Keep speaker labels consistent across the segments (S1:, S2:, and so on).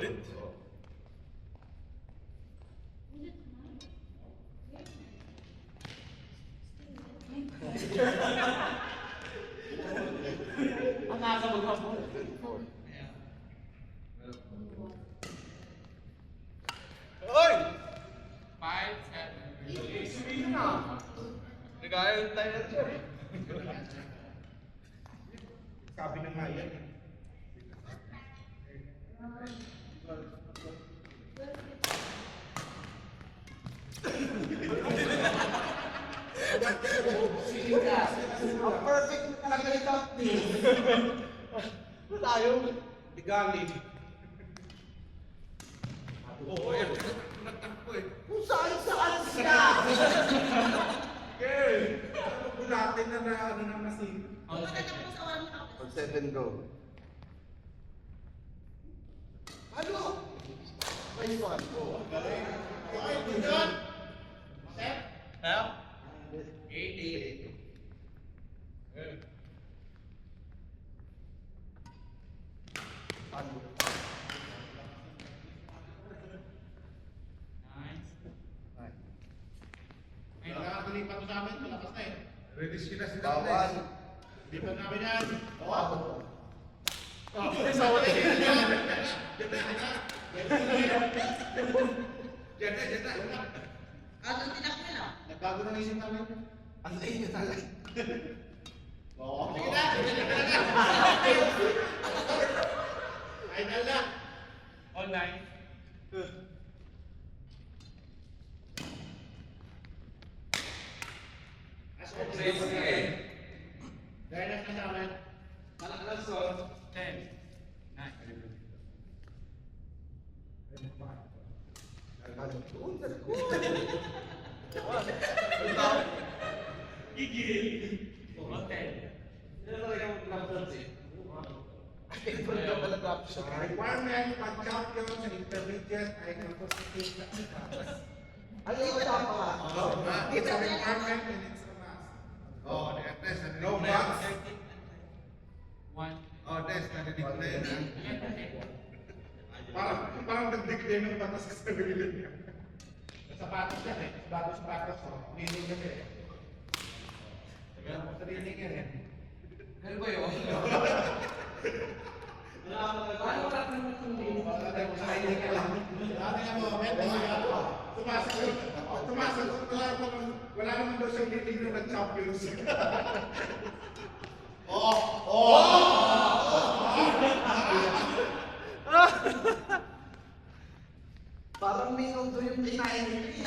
S1: ulit.
S2: Ang nakakabog ako.
S1: Hoy!
S2: 5, 7.
S1: Sabihin na. Nagaya tayo na siya. Sabi na nga yan.
S3: Ang perfect talaga ni Captain. Tayo.
S1: Ligali. Oo, yan. Natakbo eh.
S3: Kung saan siya.
S1: Okay. Bulatin na na ano na kasi.
S3: Pag 7 go. Ano? Ay, one go.
S2: Ay, good. Set.
S1: Help?
S2: 8.
S3: Ano?
S2: 9. Ay, nakakalipat mo sa amin. Malakas na eh.
S1: Ready sila sila.
S3: Bawal.
S2: Lipat namin yan.
S3: Wow.
S1: Diyan na, diyan na.
S2: Nagbago ng isip namin.
S3: Ang layo nyo talaga.
S2: Oo. Sige na. Final na. Online. Dahil na sa amin.
S1: Alas on.
S2: 10. 9.
S3: Ano? Doon sa likod.
S2: Gigil. 10.
S3: Ikaw na talaga option.
S1: Requirement pag-champion sa intermediate ay competitive na status.
S3: Ano yung tama ka?
S1: It's a requirement and it's a must. Oh, the test. No bugs.
S2: 1.
S1: Oh, test. Narinig ko na yun. Parang nagdigday ng batas sa sarili niya.
S2: Sapatos yan eh. Bago sapatos. Ninig kasi eh.
S1: Sarili niya eh.
S2: Ano ba yun? Paano wala ka naman kung hindi?
S1: Sarili niya lang. Sumasagot. Wala naman daw siyang titignan ng champions.
S3: Parang minuto yung kinain ni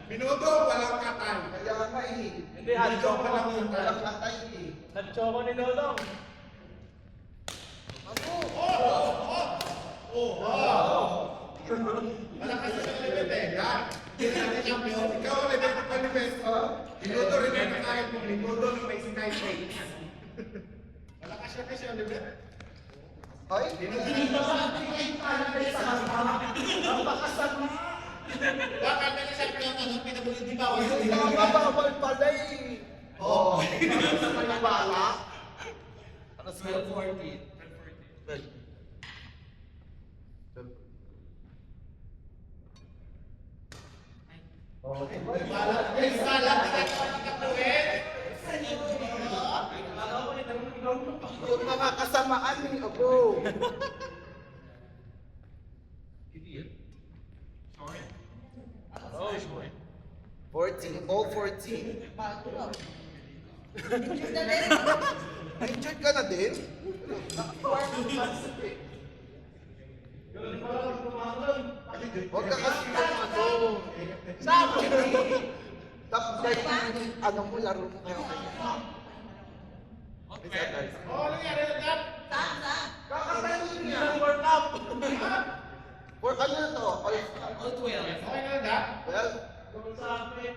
S1: Minuto, walang katay.
S3: Kaya nga eh.
S4: Hindi, hadyo
S1: Minuto, walang katay.
S3: Walang katay eh.
S4: Nag-choco ni Dodong.
S3: Ano?
S1: Malakas na siyang limit eh. Yan. Hindi natin champion. Ikaw ang limit pa limit. Minuto rin na kahit mo. Minuto na may sky face. Malakas siya kasi ang limit.
S3: Ay?
S2: Bakit na sa champion pinabuli di ba?
S3: Yung tama bawal pala eh. Oo. Sa manibala.
S2: Ano 12-14.
S3: Yung mga kasamaan ni Abo.
S4: Oh,
S3: 14, all 14. Injured ka na din? Huwag ka kasi ano.
S4: Sabi!
S3: Tapos ano mo, laro mo kayo.
S2: Oh, ano nangyari na dad?
S3: Kakatayo niya.
S4: Isang World Cup!
S3: For ano na to? All-star.
S2: Okay na na dad?
S3: Well,
S4: Sabi!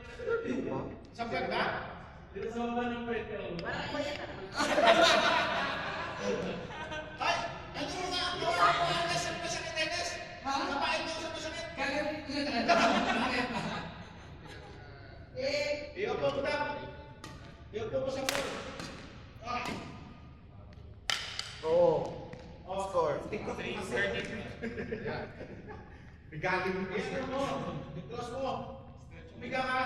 S2: Sampag na?
S4: Dito sa mga ng break ko.
S2: Ay! Ano mo nga? Ano mo nga? Sa masakit tennis? Kapait mo sa masakit? Iyopo mo na. Iyopo mo sa floor. Ah!
S3: oo. Score. 4.
S1: Stick ko 3:30. Yan. Regaling mo
S2: Yes, mo. I-cross mo. Umiga ka.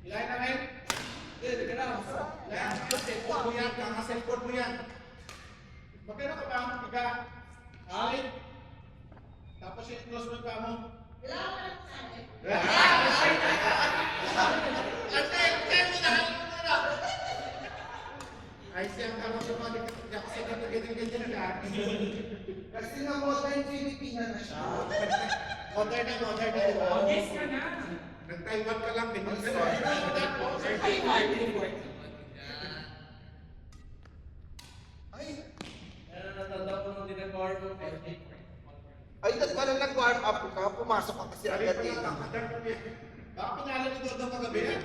S2: Ilahin namin. Hindi ka na.
S1: Yan. Cellphone mo yan. Kaka-cellphone mo yan.
S2: Magkano ka ba? Umiga. Ay. Tapos i-cross mo yung paa mo. Ate, kaya mo na.
S1: Ay, siya ka mag-umalik kasi ganyan ka.
S3: Kasi na modern Filipina na siya.
S2: Modern na.
S4: Yes ka na.
S1: Nag-Taiwan ka lang, ganyan ka
S3: Ay,
S4: Pero natanda ko nung dinag-guard mo.
S3: ay, dahil pala nag-warm up ka, pumasok ka kasi
S1: Sabi
S3: agad
S1: pa
S3: eh.
S1: lang, kakadar ko yan.
S2: Baka pinala ni Dodo kagabi yan.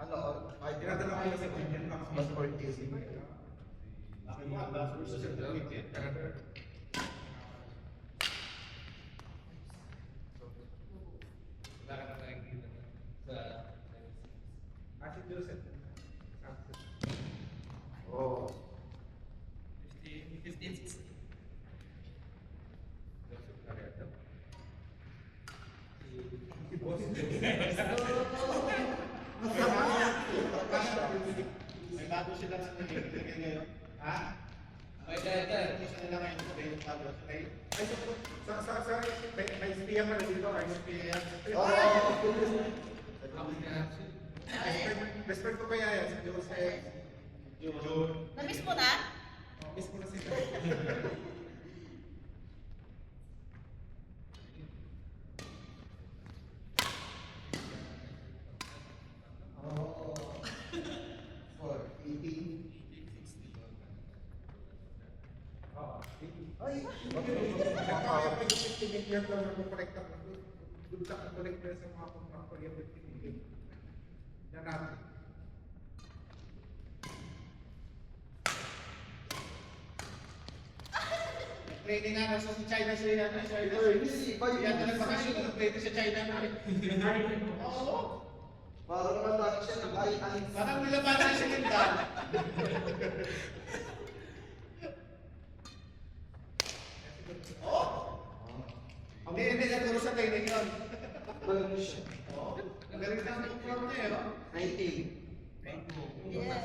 S3: Ano, ay,
S1: Dinadala ko lang sa ganyan ka.
S3: mas 40.
S2: Laki mo, ang taas mo sa certificate.
S4: Wala ka na nakikita sa...
S1: Kasi Joseph.
S3: Oo.
S4: 15.
S1: Si Boss Joseph.
S2: May bago sila sa nagiging ngayon. Ha?
S4: May data.
S2: Isa nila ngayon sa kayo bago. Okay?
S1: Ay, may espiya pa na dito. Ay, espiya yan.
S3: Oo.
S1: Respect ko kaya yan, si Joseph. June.
S5: Na-miss mo na?
S1: Miss ko na sila.
S3: Oo. 480. Ay,
S1: Kaya pa yung 50 million lang na connect ako. Doon sa connect na sa mga contractor yung 50 million. Yan natin.
S2: Training nga sa China siya.
S3: si Iba
S2: Yan na
S3: yun.
S2: nagbakasyon. Nag-training sa China na. Oo.
S3: Parang naman lagi siya nag-ay-ay.
S2: Parang nilabanan siya ng dal. Oo. Hindi nagturo sa training yun.
S3: Ano siya?
S2: Oo. Ang galing na ang perform niya eh. oh.
S3: 19.
S5: Yes.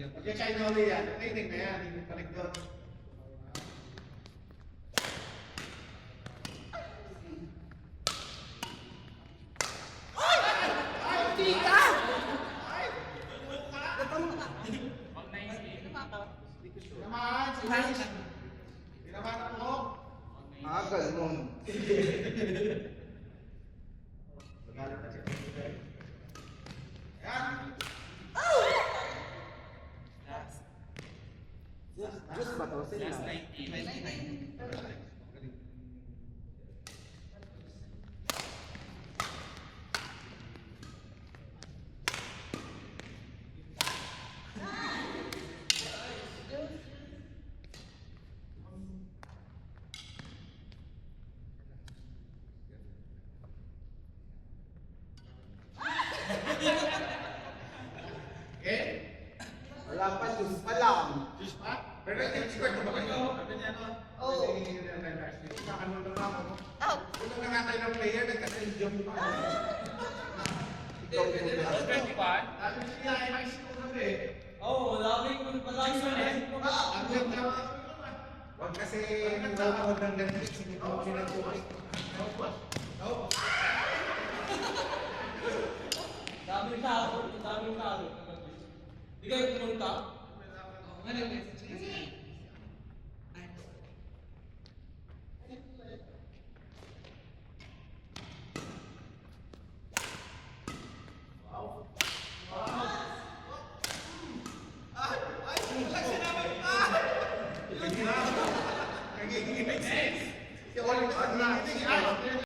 S2: Pag yung China ulit yan, training na yan. Hindi balik doon. Tinamaan, si Hans. Tinamaan ako.
S3: Ah, ganun.
S2: Magalit na siya. Yan.
S3: Diyos ba to? Sino?
S2: Okay?
S3: Wala pa, Diyos pa lang.
S2: Diyos pa?
S1: Pero expert na ba kayo?
S5: Oo.
S1: Ano lang ako.
S5: Oh.
S1: Kung nangatay ng player, nagka-enjoy pa.
S3: Ikaw po ba?
S2: Sabi siya, ay high school na eh.
S4: Oo, laging sa net.
S2: Ang ganda.
S1: Huwag kasi nanonood ng Netflix, hindi ko sinatuloy.
S4: Daming tao. Hindi kayo pumunta?
S1: Nagiging make sense. Si Oliver,